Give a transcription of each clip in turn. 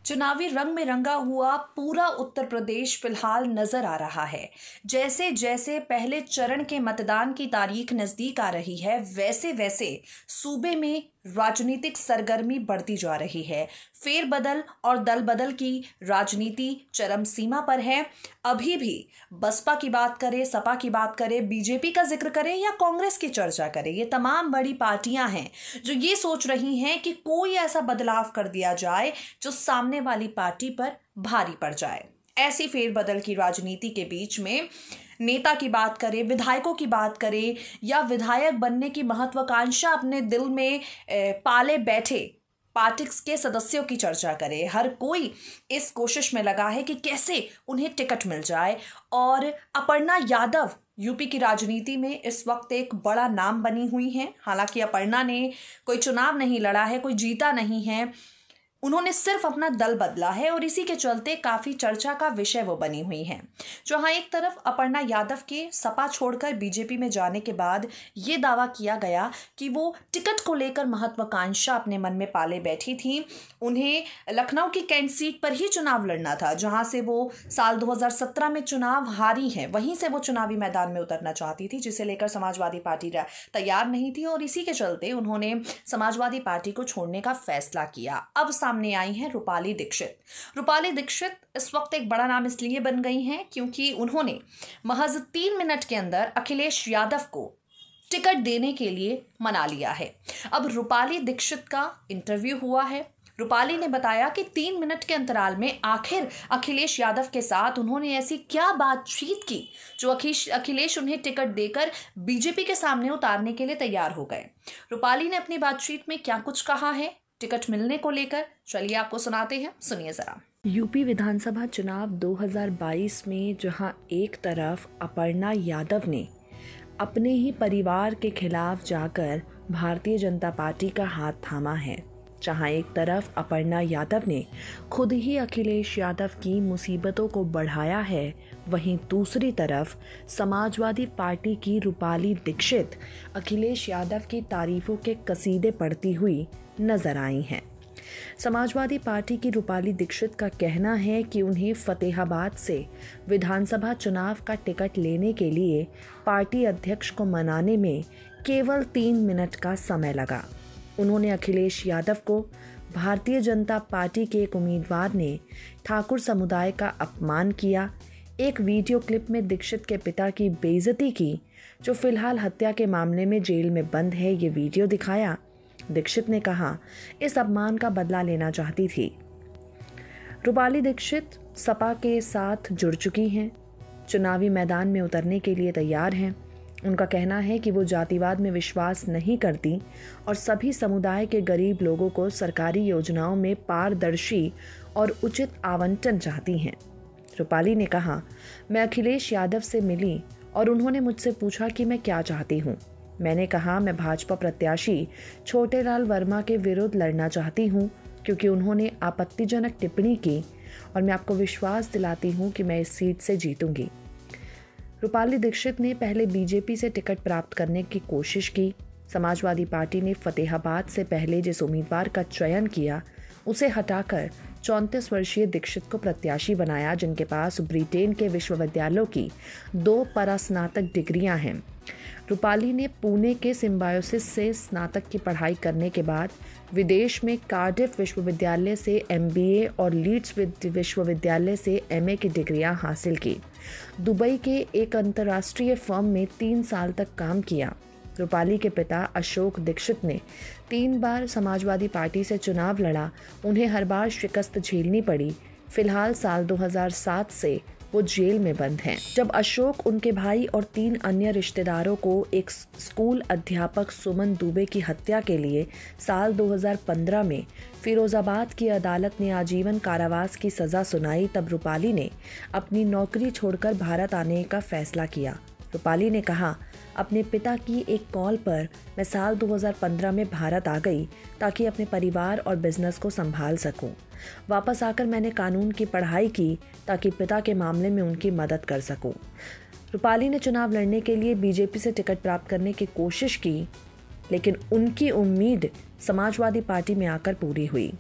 चुनावी रंग में रंगा हुआ पूरा उत्तर प्रदेश फिलहाल नजर आ रहा है। जैसे जैसे पहले चरण के मतदान की तारीख नजदीक आ रही है, वैसे वैसे सूबे में राजनीतिक सरगर्मी बढ़ती जा रही है। फेरबदल और दल बदल की राजनीति चरम सीमा पर है। अभी भी बसपा की बात करें, सपा की बात करें, बीजेपी का जिक्र करें या कांग्रेस की चर्चा करें, ये तमाम बड़ी पार्टियां हैं जो ये सोच रही हैं कि कोई ऐसा बदलाव कर दिया जाए जो सामने वाली पार्टी पर भारी पड़ जाए। ऐसी फेरबदल की राजनीति के बीच में नेता की बात करें, विधायकों की बात करें या विधायक बनने की महत्वाकांक्षा अपने दिल में पाले बैठे पार्टी के सदस्यों की चर्चा करें, हर कोई इस कोशिश में लगा है कि कैसे उन्हें टिकट मिल जाए। और अपर्णा यादव यूपी की राजनीति में इस वक्त एक बड़ा नाम बनी हुई हैं। हालांकि अपर्णा ने कोई चुनाव नहीं लड़ा है, कोई जीता नहीं है, उन्होंने सिर्फ अपना दल बदला है और इसी के चलते काफी चर्चा का विषय वो बनी हुई हैं। जहां एक तरफ अपर्णा यादव के सपा छोड़कर बीजेपी में जाने के बाद ये दावा किया गया कि वो टिकट को लेकर महत्वाकांक्षा अपने मन में पाले बैठी थी। उन्हें लखनऊ की कैंट सीट पर ही चुनाव लड़ना था, जहां से वो साल 2017 में चुनाव हारी हैं। वहीं से वो चुनावी मैदान में उतरना चाहती थी, जिसे लेकर समाजवादी पार्टी तैयार नहीं थी और इसी के चलते उन्होंने समाजवादी पार्टी को छोड़ने का फैसला किया। अब सामने आई हैं रूपाली दीक्षित। रूपाली दीक्षित इस वक्त एक बड़ा नाम इसलिए बन गई हैं क्योंकि उन्होंने महज 3 मिनट के अंदर अखिलेश यादव को टिकट देने के लिए मना लिया है। अब रूपाली दीक्षित का इंटरव्यू हुआ है। रूपाली ने बताया कि 3 मिनट के अंतराल में आखिर अखिलेश यादव के साथ उन्होंने ऐसी क्या बातचीत की जो अखिलेश उन्हें टिकट देकर बीजेपी के सामने उतारने के लिए तैयार हो गए। रूपाली ने अपनी बातचीत में क्या कुछ कहा है टिकट मिलने को लेकर, चलिए आपको सुनाते हैं, सुनिए जरा। यूपी विधानसभा चुनाव 2022 में जहां एक तरफ अपर्णा यादव ने अपने ही परिवार के खिलाफ जाकर भारतीय जनता पार्टी का हाथ थामा है, जहां एक तरफ अपर्णा यादव ने खुद ही अखिलेश यादव की मुसीबतों को बढ़ाया है, वहीं दूसरी तरफ समाजवादी पार्टी की रूपाली दीक्षित अखिलेश यादव की तारीफों के कसीदे पढ़ती हुई नजर आई हैं। समाजवादी पार्टी की रूपाली दीक्षित का कहना है कि उन्हें फतेहाबाद से विधानसभा चुनाव का टिकट लेने के लिए पार्टी अध्यक्ष को मनाने में केवल 3 मिनट का समय लगा। उन्होंने अखिलेश यादव को भारतीय जनता पार्टी के एक उम्मीदवार ने ठाकुर समुदाय का अपमान किया। एक वीडियो क्लिप में दीक्षित के पिता की बेइज्जती की, जो फिलहाल हत्या के मामले में जेल में बंद है, ये वीडियो दिखाया। दीक्षित ने कहा इस अपमान का बदला लेना चाहती थी। रूपाली दीक्षित सपा के साथ जुड़ चुकी हैं, चुनावी मैदान में उतरने के लिए तैयार हैं। उनका कहना है कि वो जातिवाद में विश्वास नहीं करती और सभी समुदाय के गरीब लोगों को सरकारी योजनाओं में पारदर्शी और उचित आवंटन चाहती हैं। रूपाली ने कहा, मैं अखिलेश यादव से मिली और उन्होंने मुझसे पूछा कि मैं क्या चाहती हूँ। मैंने कहा मैं भाजपा प्रत्याशी छोटेलाल वर्मा के विरुद्ध लड़ना चाहती हूँ क्योंकि उन्होंने आपत्तिजनक टिप्पणी की और मैं आपको विश्वास दिलाती हूँ कि मैं इस सीट से जीतूंगी। रूपाली दीक्षित ने पहले बीजेपी से टिकट प्राप्त करने की कोशिश की। समाजवादी पार्टी ने फतेहाबाद से पहले जिस उम्मीदवार का चयन किया उसे हटाकर 34 वर्षीय दीक्षित को प्रत्याशी बनाया, जिनके पास ब्रिटेन के विश्वविद्यालयों की 2 परास्नातक डिग्रियां हैं। रूपाली ने पुणे के सिम्बायोसिस से स्नातक की पढ़ाई करने के बाद विदेश में कार्डिफ विश्वविद्यालय से MBA और लीड्स विश्वविद्यालय से MA की डिग्रियां हासिल की। दुबई के एक अंतर्राष्ट्रीय फर्म में 3 साल तक काम किया। रूपाली के पिता अशोक दीक्षित ने 3 बार समाजवादी पार्टी से चुनाव लड़ा, उन्हें हर बार शिकस्त झेलनी पड़ी। फिलहाल साल 2007 से वो जेल में बंद हैं। जब अशोक, उनके भाई और 3 अन्य रिश्तेदारों को एक स्कूल अध्यापक सुमन दुबे की हत्या के लिए साल 2015 में फिरोजाबाद की अदालत ने आजीवन कारावास की सजा सुनाई, तब रूपाली ने अपनी नौकरी छोड़कर भारत आने का फैसला किया। रूपाली ने कहा, अपने पिता की एक कॉल पर मैं साल 2015 में भारत आ गई ताकि अपने परिवार और बिजनेस को संभाल सकूं। वापस आकर मैंने कानून की पढ़ाई की ताकि पिता के मामले में उनकी मदद कर सकूं। रूपाली ने चुनाव लड़ने के लिए बीजेपी से टिकट प्राप्त करने की कोशिश की, लेकिन उनकी उम्मीद समाजवादी पार्टी में आकर पूरी हुई।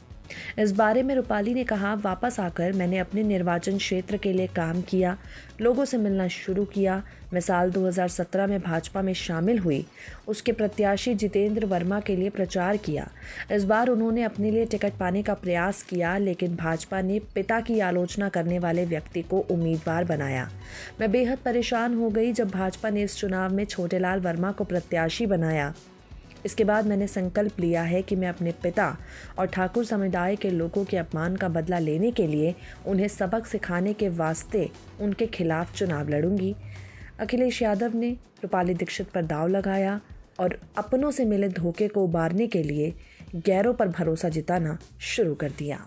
इस बारे में रूपाली ने कहा, वापस आकर मैंने अपने निर्वाचन क्षेत्र के लिए काम किया, लोगों से मिलना शुरू किया। मैं साल 2017 में भाजपा में शामिल हुई, उसके प्रत्याशी जितेंद्र वर्मा के लिए प्रचार किया। इस बार उन्होंने अपने लिए टिकट पाने का प्रयास किया, लेकिन भाजपा ने पिता की आलोचना करने वाले व्यक्ति को उम्मीदवार बनाया। मैं बेहद परेशान हो गई जब भाजपा ने इस चुनाव में छोटेलाल वर्मा को प्रत्याशी बनाया। इसके बाद मैंने संकल्प लिया है कि मैं अपने पिता और ठाकुर समुदाय के लोगों के अपमान का बदला लेने के लिए उन्हें सबक सिखाने के वास्ते उनके खिलाफ चुनाव लड़ूंगी। अखिलेश यादव ने रूपाली दीक्षित पर दांव लगाया और अपनों से मिले धोखे को उबारने के लिए गैरों पर भरोसा जताना शुरू कर दिया।